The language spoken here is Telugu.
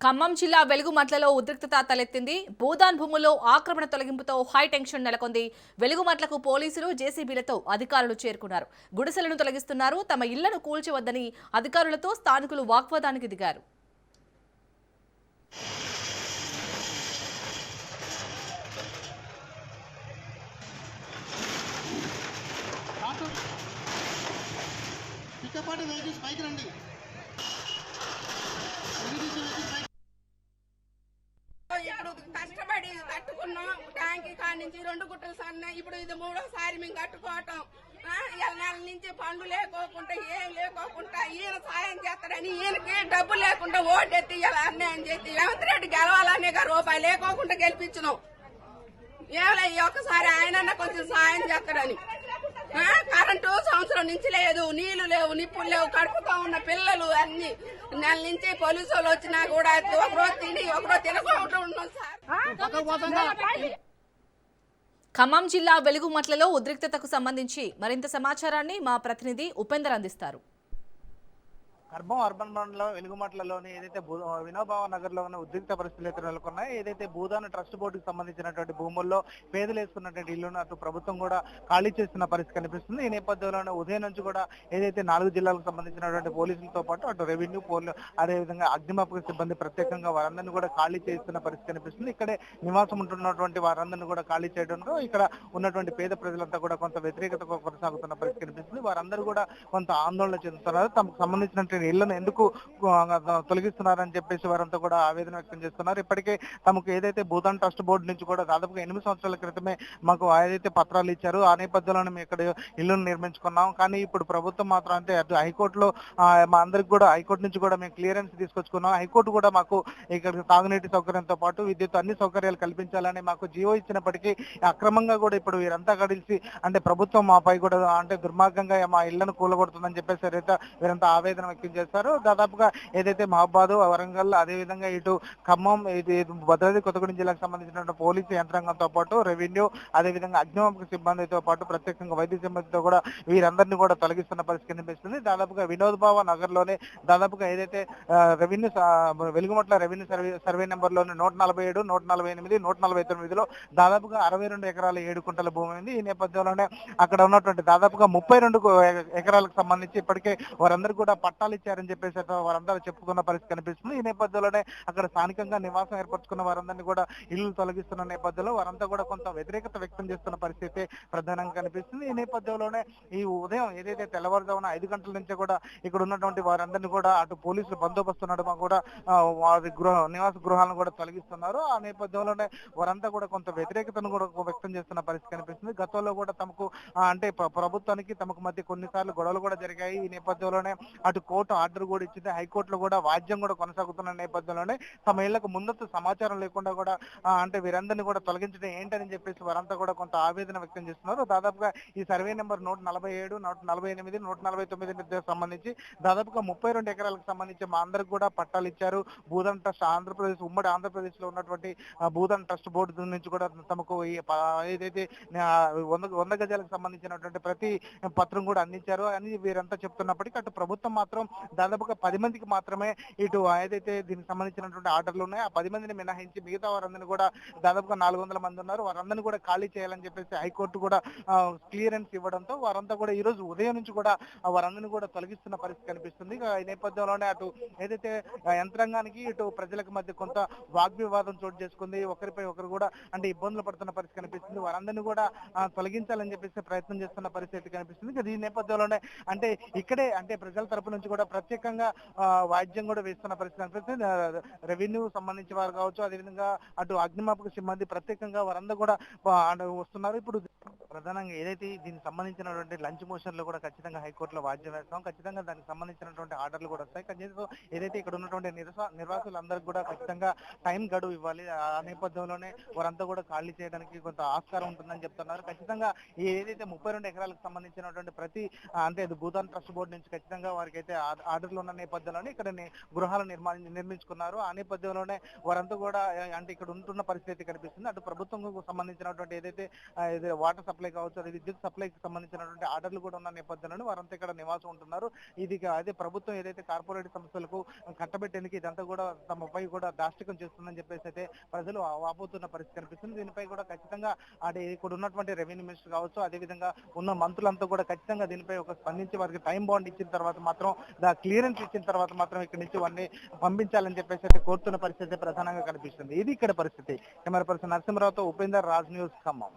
ఖమ్మం జిల్లా వెలుగుమట్లలో ఉద్రిక్తత తలెత్తింది. భూదాన్ భూముల్లో ఆక్రమణ తొలగింపుతో హై టెన్షన్ నెలకొంది. వెలుగుమట్లకు పోలీసులు జేసీబీలతో అధికారులు చేరుకున్నారు. గుడిసెలను తొలగిస్తున్నారు. తమ ఇళ్లను కూల్చవద్దని అధికారులతో స్థానికులు వాగ్వాదానికి దిగారు. ఇప్పుడు కష్టపడి కట్టుకున్నాం. ట్యాంక్ కాడి నుంచి 2 గుట్టలు సన్నాయి. ఇప్పుడు ఇది 3వసారి మేము కట్టుకోవటం. నెల నుంచి పండ్లు లేకోకుండా ఏం లేకోకుండా ఈయన సాయం చేస్తాడని ఈయనకి డబ్బు లేకుండా ఓటెత్తి ఇలా అన్యాయం చేసి రేవంత్ రెడ్డి గెలవాలనే రూపాయి లేకోకుండా గెలిపించినాం. ఏమలే ఒక్కసారి ఆయన కొంచెం సాయం చేస్తాడని. కరెంటు సంవత్సరం నుంచి లేదు, నీళ్లు లేవు, నిప్పులు లేవు, కడుపుతో ఉన్న పిల్లలు అన్ని నెల నుంచి పోలీసు వాళ్ళు వచ్చినా కూడా ఒకరోజు తిని ఒకరోజు తినకుండా ఉన్నాం సార్. ఖమ్మం జిల్లా వెలుగుమట్లలో ఉద్రిక్తతకు సంబంధించి మరింత సమాచారాన్ని మా ప్రతినిధి ఉపేందర్ అందిస్తారు. ఖమ్మం అర్బన్ మండలం వెలుగుమట్లలోని ఏదైతే వినోబావ నగర్ లో ఉన్న ఉద్రిక్త పరిస్థితులు అయితే నెలకొన్నాయి. ఏదైతే భూదాన ట్రస్ట్ బోర్డుకి సంబంధించినటువంటి భూముల్లో పేదలు వేసుకున్నటువంటి ఇల్లును అటు ప్రభుత్వం కూడా ఖాళీ చేస్తున్న పరిస్థితి కనిపిస్తుంది. ఈ నేపథ్యంలోనే ఉదయం నుంచి కూడా ఏదైతే 4 జిల్లాలకు సంబంధించినటువంటి పోలీసులతో పాటు అటు రెవెన్యూ అదేవిధంగా అగ్నిమాపక సిబ్బంది ప్రత్యేకంగా వారందరినీ కూడా ఖాళీ చేస్తున్న పరిస్థితి కనిపిస్తుంది. ఇక్కడే నివాసం ఉంటున్నటువంటి వారందరినీ కూడా ఖాళీ చేయడంతో ఇక్కడ ఉన్నటువంటి పేద ప్రజలంతా కూడా కొంత వ్యతిరేకత కొనసాగుతున్న పరిస్థితి కనిపిస్తుంది. వారందరూ కూడా కొంత ఆందోళన చెందుతున్నారు. తమకు సంబంధించినటువంటి ఇళ్లను ఎందుకు తొలగిస్తున్నారని చెప్పేసి వారంతా కూడా ఆవేదన వ్యక్తం చేస్తున్నారు. ఇప్పటికే తమకు ఏదైతే భూదాన్ ట్రస్ట్ బోర్డు నుంచి కూడా దాదాపుగా 8 సంవత్సరాల క్రితమే మాకు ఏదైతే పత్రాలు ఇచ్చారో ఆ నేపథ్యంలోనే మేము ఇక్కడ ఇల్లును నిర్మించుకున్నాం. కానీ ఇప్పుడు ప్రభుత్వం మాత్రం అంటే అటు హైకోర్టులో మా అందరికి కూడా హైకోర్టు నుంచి కూడా మేము క్లియరెన్స్ తీసుకొచ్చుకున్నాం. హైకోర్టు కూడా మాకు ఇక్కడ తాగునీటి సౌకర్యంతో పాటు విద్యుత్ అన్ని సౌకర్యాలు కల్పించాలని మాకు జీవో ఇచ్చినప్పటికీ అక్రమంగా కూడా ఇప్పుడు వీరంతా కలిసి అంటే ప్రభుత్వం మాపై కూడా అంటే దుర్మార్గంగా మా ఇళ్లను కూలగొడుతుందని చెప్పేసి వీరంతా ఆవేదన వ్యక్తం చేస్తారు. దాదాపుగా ఏదైతే మహబాద్, వరంగల్, అదేవిధంగా ఇటు ఖమ్మం, భద్రాద్రి కొత్తగూడెం జిల్లాకు సంబంధించిన పోలీసు యంత్రాంగంతో పాటు రెవెన్యూ, అదేవిధంగా అగ్నిమాపక సిబ్బందితో పాటు ప్రత్యేకంగా వైద్య సిబ్బందితో కూడా వీరందరినీ కూడా తొలగిస్తున్న పరిస్థితి కనిపిస్తుంది. దాదాపుగా వినోద్ భావ నగర్ లోనే దాదాపుగా ఏదైతే revenue Velugumatla revenue survey number లోని 147, 148, 149లో దాదాపుగా 62 ఎకరాల 7 కుంటల భూమి ఉంది. ఈ నేపథ్యంలోనే అక్కడ ఉన్నటువంటి దాదాపుగా 32 ఎకరాలకు సంబంధించి ఇప్పటికే వారందరూ కూడా పట్టాలు ఇచ్చారని చెప్పేసి వారందరూ చెప్పుకున్న పరిస్థితి కనిపిస్తుంది. ఈ నేపథ్యంలోనే అక్కడ స్థానికంగా నివాసం ఏర్పరచుకున్న వారందరినీ కూడా ఇల్లు తొలగిస్తున్న నేపథ్యంలో వారంతా కూడా కొంత వ్యతిరేకత వ్యక్తం చేస్తున్న పరిస్థితి ప్రధానంగా కనిపిస్తుంది. ఈ నేపథ్యంలోనే ఈ ఉదయం ఏదైతే తెల్లవారుజామున 5 గంటల నుంచి కూడా ఇక్కడ ఉన్నటువంటి వారందరినీ కూడా అటు పోలీసులు బందోబస్తు నడుమ కూడా వారి నివాస గృహాలను కూడా తొలగిస్తున్నారు. ఆ నేపథ్యంలోనే వారంతా కూడా కొంత వ్యతిరేకతను కూడా వ్యక్తం చేస్తున్న పరిస్థితి కనిపిస్తుంది. గతంలో కూడా తమకు అంటే ప్రభుత్వానికి తమకు మధ్య కొన్నిసార్లు గొడవలు కూడా జరిగాయి. ఈ నేపథ్యంలోనే అటు కోర్టు ఆర్డర్ కూడా ఇచ్చింది. హైకోర్టులో కూడా వాద్యం కూడా కొనసాగుతున్న నేపథ్యంలోనే తమ ఇళ్లకు ముందస్తు సమాచారం లేకుండా కూడా అంటే వీరందరినీ కూడా తొలగించడం ఏంటని చెప్పేసి వారంతా కూడా కొంత ఆవేదన వ్యక్తం చేస్తున్నారు. దాదాపుగా ఈ సర్వే నెంబర్ 147, 148, 149 సంబంధించి దాదాపుగా 32 ఎకరాలకు సంబంధించి మా అందరికి కూడా పట్టాలు ఇచ్చారు. భూదాన్ ట్రస్ట్ ఆంధ్రప్రదేశ్ ఉమ్మడి ఆంధ్రప్రదేశ్ లో ఉన్నటువంటి భూదాన్ ట్రస్ట్ బోర్డు నుంచి కూడా తమకు ఏదైతే 100 గజాలకు సంబంధించినటువంటి ప్రతి పత్రం కూడా అందించారు అని వీరంతా చెప్తున్నప్పటికీ అటు ప్రభుత్వం మాత్రం దాదాపుగా 10 మందికి మాత్రమే ఇటు ఏదైతే దీనికి సంబంధించినటువంటి ఆర్డర్లు ఉన్నాయో ఆ 10 మందిని మినహాయించి మిగతా వారందరినీ కూడా దాదాపుగా 400 మంది ఉన్నారు. వారందరినీ కూడా ఖాళీ చేయాలని చెప్పేసి హైకోర్టు కూడా క్లియరెన్స్ ఇవ్వడంతో వారంతా కూడా ఈ రోజు ఉదయం నుంచి కూడా వారందరినీ కూడా తొలగిస్తున్న పరిస్థితి కనిపిస్తుంది. ఈ నేపథ్యంలోనే అటు ఏదైతే యంత్రాంగానికి ఇటు ప్రజలకు మధ్య కొంత వాగ్వివాదం చోటు చేసుకుంది. ఒకరిపై ఒకరు కూడా అంటే ఇబ్బందులు పడుతున్న పరిస్థితి కనిపిస్తుంది. వారందరినీ కూడా తొలగించాలని చెప్పేసి ప్రయత్నం చేస్తున్న పరిస్థితి కనిపిస్తుంది. ఈ నేపథ్యంలోనే అంటే ఇక్కడే అంటే ప్రజల తరపు నుంచి కూడా ప్రత్యేకంగా వాయిద్యం కూడా వేస్తున్న పరిస్థితి కనిపిస్తుంది. రెవెన్యూ సంబంధించి వారు కావచ్చు, అదేవిధంగా అటు అగ్నిమాపక సిబ్బంది ప్రత్యేకంగా వారందరూ కూడా వస్తున్నారు. ఇప్పుడు ప్రధానంగా ఏదైతే దీనికి సంబంధించినటువంటి లంచ్ మోషన్ లో కూడా ఖచ్చితంగా హైకోర్టులో వాద్యం వేస్తాం. ఖచ్చితంగా దానికి సంబంధించినటువంటి ఆర్డర్లు కూడా వస్తాయి. కనీసం ఏదైతే ఇక్కడ ఉన్నటువంటి నిర్వాసులందరికీ కూడా ఖచ్చితంగా టైం గడువు ఇవ్వాలి. ఆ నేపథ్యంలోనే వారంతా కూడా ఖాళీ చేయడానికి కొంత ఆస్కారం ఉంటుందని చెప్తున్నారు. ఖచ్చితంగా ఏదైతే 32 ఎకరాలకు సంబంధించినటువంటి ప్రతి అంటే భూదాన్ ట్రస్ట్ బోర్డు నుంచి ఖచ్చితంగా వారికి అయితే ఆర్డర్లు ఉన్న నేపథ్యంలోనే ఇక్కడ గృహాలు నిర్మించుకున్నారు. ఆ నేపథ్యంలోనే వారంతా కూడా అంటే ఇక్కడ ఉంటున్న పరిస్థితి కనిపిస్తుంది. అటు ప్రభుత్వం సంబంధించినటువంటి ఏదైతే వాటర్ సప్లై కావచ్చు, అది విద్యుత్ సప్లైకి సంబంధించినటువంటి ఆర్డర్లు కూడా ఉన్న నేపథ్యంలోనే వారంతా ఇక్కడ నివాసం ఉంటున్నారు. ఇది అదే ప్రభుత్వం ఏదైతే కార్పొరేట్ సంస్థలకు కట్టబెట్టేందుకు ఇదంతా కూడా తమపై కూడా దాష్టికం చేస్తుందని చెప్పేసి అయితే ప్రజలు వాపోతున్న పరిస్థితి కనిపిస్తుంది. దీనిపై కూడా ఖచ్చితంగా ఇక్కడ ఉన్నటువంటి రెవెన్యూ మినిస్టర్ కావచ్చు, అదేవిధంగా ఉన్న మంత్రులంతా కూడా ఖచ్చితంగా దీనిపై ఒక స్పందించి వారికి టైం బాండ్ ఇచ్చిన తర్వాత మాత్రం క్లియరెన్స్ ఇచ్చిన తర్వాత మాత్రం ఇక్కడ నుంచి వారిని పంపించాలని చెప్పేసి అయితే కోరుతున్న పరిస్థితి ప్రధానంగా కనిపిస్తుంది. ఇది ఇక్కడ పరిస్థితి. కెమెరా పర్సన్ నరసింహరావుతో ఉపేందర్, రాజ్ న్యూస్, ఖమ్మం.